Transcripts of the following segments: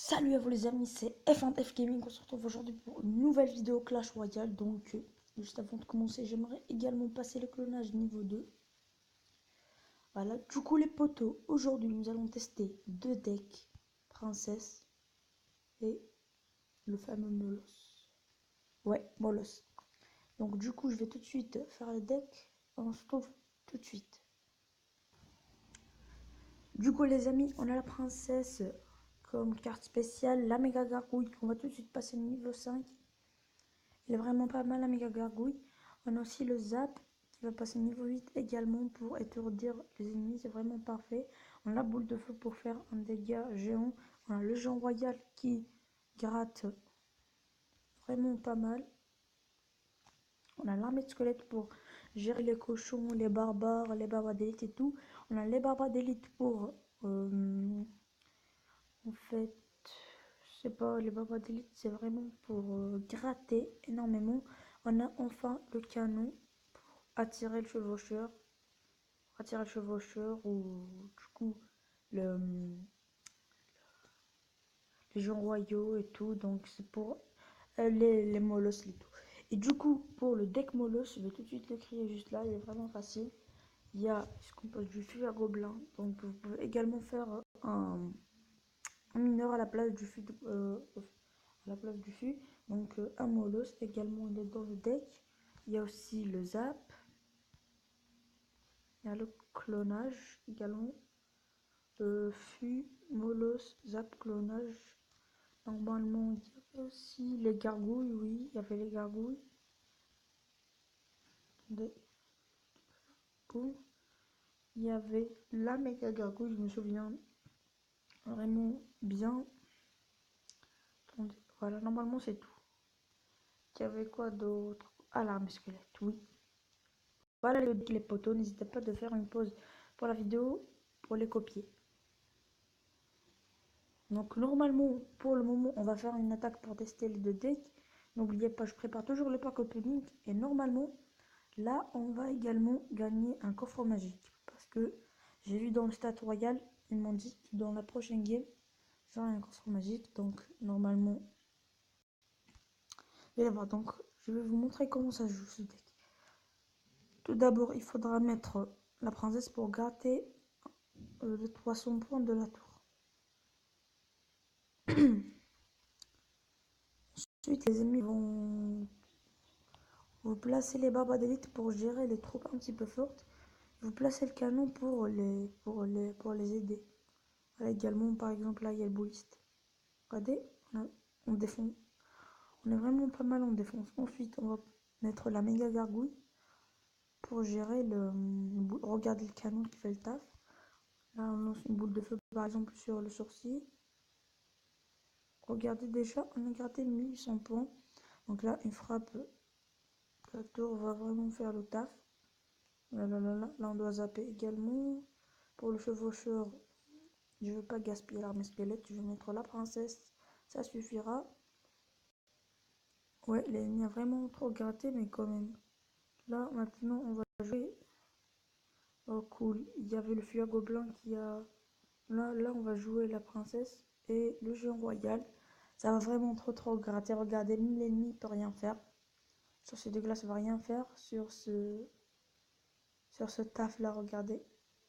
Salut à vous les amis, c'est F1F Gaming. On se retrouve aujourd'hui pour une nouvelle vidéo Clash Royale. Donc, juste avant de commencer, j'aimerais également passer le clonage niveau 2. Voilà, du coup les potos, aujourd'hui nous allons tester deux decks, Princesse et le fameux Molos. Ouais, Molos. Donc du coup je vais tout de suite faire le deck. On se retrouve tout de suite. Du coup les amis, on a la Princesse comme carte spéciale, la méga gargouille qu'on va tout de suite passer niveau 5. Il est vraiment pas mal la méga gargouille. On a aussi le zap qui va passer niveau 8 également pour étourdir les ennemis. C'est vraiment parfait. On a la boule de feu pour faire un dégât géant. On a le géant royal qui gratte vraiment pas mal. On a l'armée de squelettes pour gérer les cochons, les barbares d'élite et tout. On a les barbares d'élite pour en fait, je sais pas, les barbares d'élite c'est vraiment pour gratter énormément. On a enfin le canon pour attirer le chevaucheur ou du coup le, les gens royaux et tout. Donc c'est pour les molosses et tout. Et du coup pour le deck molosse, je vais tout de suite l'écrire juste là, il est vraiment facile. Il y a ce qu'on pose du fût à gobelin. Donc vous pouvez également faire un mineur à la place du fût donc un molosse également il est dans le deck. Il y a aussi le zap, il y a le clonage également, fût, molosse, zap, clonage. Normalement il y avait aussi les gargouilles, oui il y avait les gargouilles. Il y avait la méga gargouille, je me souviens vraiment bien. Voilà, normalement c'est tout. Il y avait quoi d'autre? Ah, l'arme squelette, oui. Voilà les potos, n'hésitez pas de faire une pause pour la vidéo pour les copier. Donc normalement, pour le moment, on va faire une attaque pour tester les deux decks. N'oubliez pas, je prépare toujours le pack opening. Et normalement, là, on va également gagner un coffre magique. Parce que j'ai vu dans le stat royal, ils m'ont dit que dans la prochaine game, j'aurai un coffre magique. Donc normalement, vous allez voir. Donc je vais vous montrer comment ça joue ce deck. Tout d'abord, il faudra mettre la princesse pour gratter les 300 points de la tour. Ensuite, les ennemis vont vous placer les barbares d'élite pour gérer les troupes un petit peu fortes. Vous placez le canon pour les aider. Voilà, également, par exemple, là, il y a le bouliste. Regardez, on défend. On est vraiment pas mal en défense. Ensuite, on va mettre la méga gargouille pour gérer regardez le canon qui fait le taf. Là, on lance une boule de feu, par exemple, sur le sourcil. Regardez déjà, on a gratté 1800 points. Donc là, une frappe, la tour va vraiment faire le taf. Là, on doit zapper également. Pour le chevaucheur, je ne veux pas gaspiller l'armée squelette, je vais mettre la princesse, ça suffira. Ouais, l'ennemi a vraiment trop gratté, mais quand même. Là, maintenant, on va jouer. Oh, cool. Il y avait le fût à gobelin qui a... Là, on va jouer la princesse et le géant royal. Ça va vraiment trop gratter. Regardez, l'ennemi ne peut rien faire. Sur ces deux glaces, ça va rien faire. Sur ce taf là, regardez.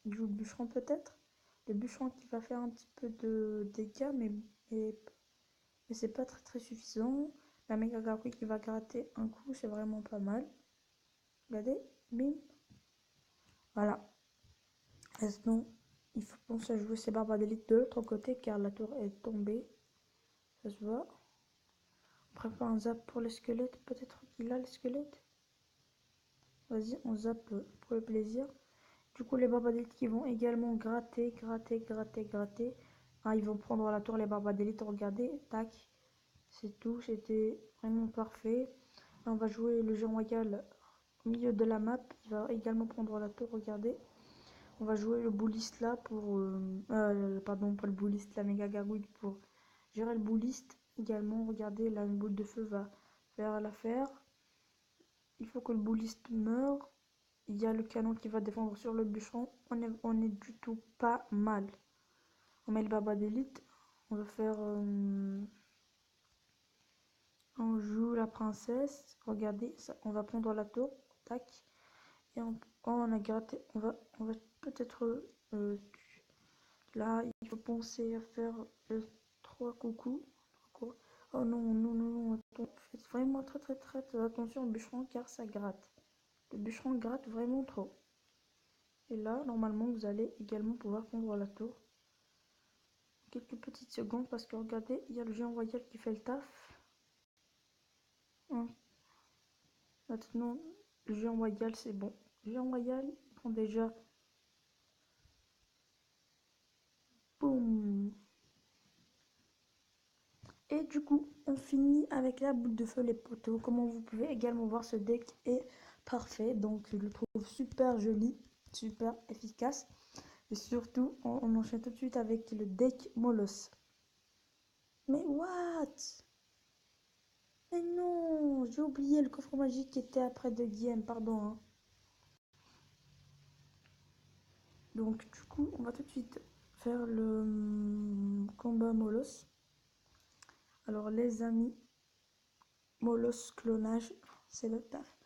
Il joue le bûcheron peut-être. Le bûcheron qui va faire un petit peu de dégâts, mais c'est pas très suffisant. La méga gargouille qui va gratter un coup, c'est vraiment pas mal. Regardez, bim. Voilà. Maintenant, il faut penser à jouer ses barbares d'élite de l'autre côté car la tour est tombée. Ça se voit. On prépare un zap pour les squelettes. Peut-être qu'il a les squelettes. Vas-y, on zappe pour le plaisir. Du coup, les barbares d'élite qui vont également gratter. Ah, ils vont prendre la tour, les barbares d'élite. Regardez, tac. C'est tout, c'était vraiment parfait. Là, on va jouer le géant royal au milieu de la map. Il va également prendre la tour, regardez. On va jouer le bouliste là pour... pardon, pas le bouliste, la méga gargouille pour gérer le bouliste. Également, regardez, là, une boule de feu va faire l'affaire. Il faut que le bouliste meure. Il y a le canon qui va défendre sur le bûcheron. On est du tout pas mal. On met le baba d'élite. on va faire... on joue la princesse. Regardez, ça, on va prendre la tour. Tac. Et on a gratté. On va peut-être... là, il faut penser à faire 3 coucous. Quoi. Oh non, non, non, non. Attends, faites vraiment très, très, très attention au bûcheron car ça gratte. Le bûcheron gratte vraiment trop. Et là, normalement, vous allez également pouvoir prendre la tour. Quelques petites secondes parce que regardez, il y a le géant royal qui fait le taf. Hein. Maintenant, le géant royal, c'est bon. Le géant royal, il prend déjà... Boum. Et du coup, on finit avec la boule de feu, les poteaux. Comme vous pouvez également voir, ce deck est parfait. Donc, je le trouve super joli, super efficace. Et surtout, on enchaîne tout de suite avec le deck Molos. Mais what? Mais non, j'ai oublié le coffre magique qui était après de Guillaume, pardon. Hein. Donc du coup, on va tout de suite faire le combat Molos. Alors les amis, Molos clonage, c'est le taf.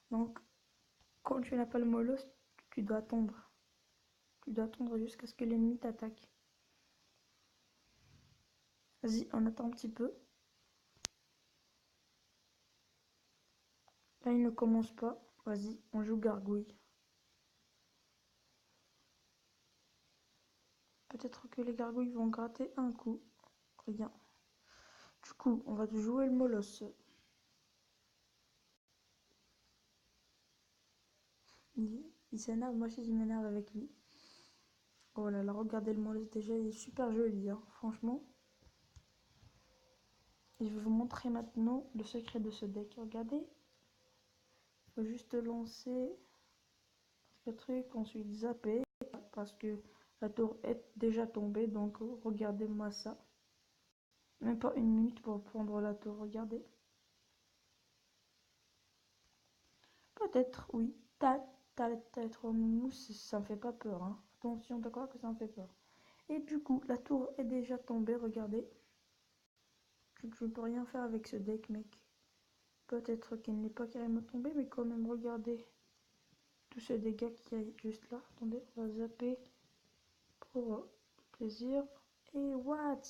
Donc quand tu n'as pas le Molos, tu dois attendre. Tu dois attendre jusqu'à ce que l'ennemi t'attaque. Vas-y, on attend un petit peu. Là, il ne commence pas. Vas-y, on joue gargouille. Peut-être que les gargouilles vont gratter un coup. Rien. Du coup, on va jouer le Molos. Il s'énerve, moi aussi je m'énerve avec lui. Oh là là, regardez le Molos déjà, il est super joli, hein, franchement. Et je vais vous montrer maintenant le secret de ce deck. Regardez, il faut juste lancer le truc, ensuite zapper, parce que la tour est déjà tombée, donc regardez-moi ça. Même pas une minute pour prendre la tour, regardez. Peut-être, oui. T'as la tête en mousse, ça me fait pas peur. Hein. Attention, d'accord que ça me fait peur. Et du coup, la tour est déjà tombée, regardez. Je ne peux rien faire avec ce deck, mec. Peut-être qu'elle n'est pas carrément tombée, mais quand même, regardez tous ces dégâts qu'il y a juste là. Attendez, on va zapper pour plaisir. Et what?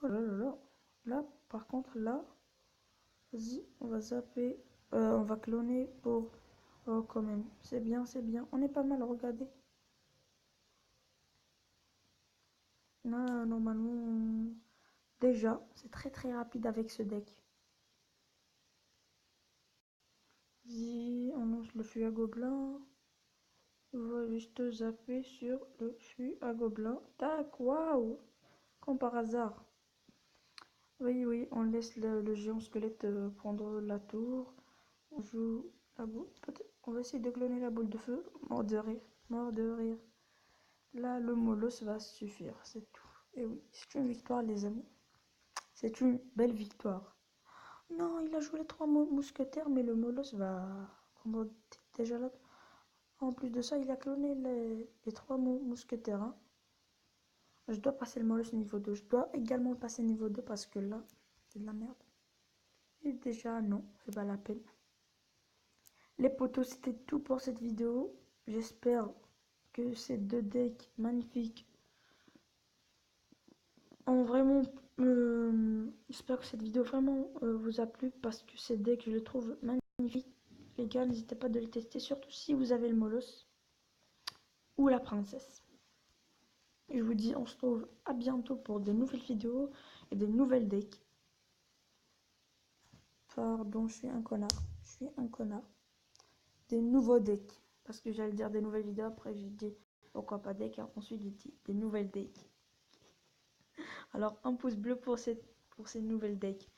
Oh là là là. Là, par contre, là, vas-y, on va zapper. On va cloner pour... Oh, quand même, c'est bien, c'est bien. On est pas mal, regardez. Là, normalement, déjà, c'est très très rapide avec ce deck. Vas-y, on lance le fût à gobelin. On va juste zapper sur le fût à gobelin. Tac, waouh! Comme par hasard. Oui, oui, on laisse le géant squelette prendre la tour. On joue la boule. On va essayer de cloner la boule de feu. Mort de rire. Mort de rire. Là, le Molos va suffire. C'est tout. Et oui, c'est une victoire, les amis. C'est une belle victoire. Non, il a joué les 3 mousquetaires, mais le Molos va prendre déjà là. En plus de ça, il a cloné les 3 mousquetaires. Hein. Je dois passer le Molos niveau 2. Je dois également le passer niveau 2 parce que là, c'est de la merde. Et déjà, non, c'est pas la peine. Les potos, c'était tout pour cette vidéo. J'espère que ces 2 decks magnifiques ont vraiment... j'espère que cette vidéo vraiment vous a plu parce que ces decks, je les trouve magnifiques. Les gars, n'hésitez pas de les tester, surtout si vous avez le Molos ou la princesse. Et je vous dis, on se retrouve à bientôt pour de nouvelles vidéos et de nouvelles decks. Pardon, je suis un connard. Je suis un connard. Des nouveaux decks. Parce que j'allais dire des nouvelles vidéos, après j'ai dit pourquoi pas deck. Ensuite j'ai dit des nouvelles decks. Alors un pouce bleu pour ces nouvelles decks.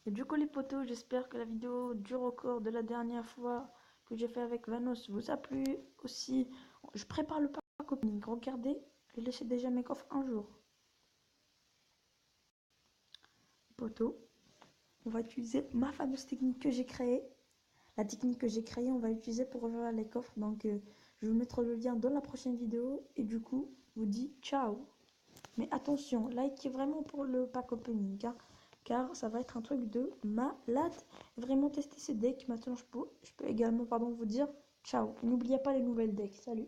Et du coup les potos, j'espère que la vidéo du record de la dernière fois que j'ai fait avec Vanos vous a plu aussi. Je prépare le pack opening. Regardez, j'ai laissé déjà mes coffres un jour. Potos, on va utiliser ma fameuse technique que j'ai créée. la technique que j'ai créée, on va l'utiliser pour ouvrir les coffres. Donc, je vais vous mettre le lien dans la prochaine vidéo. Et du coup, je vous dis ciao. Mais attention, likez vraiment pour le pack opening, hein, car ça va être un truc de malade. Vraiment tester ces decks. Maintenant, je peux également vous dire ciao. N'oubliez pas les nouvelles decks. Salut.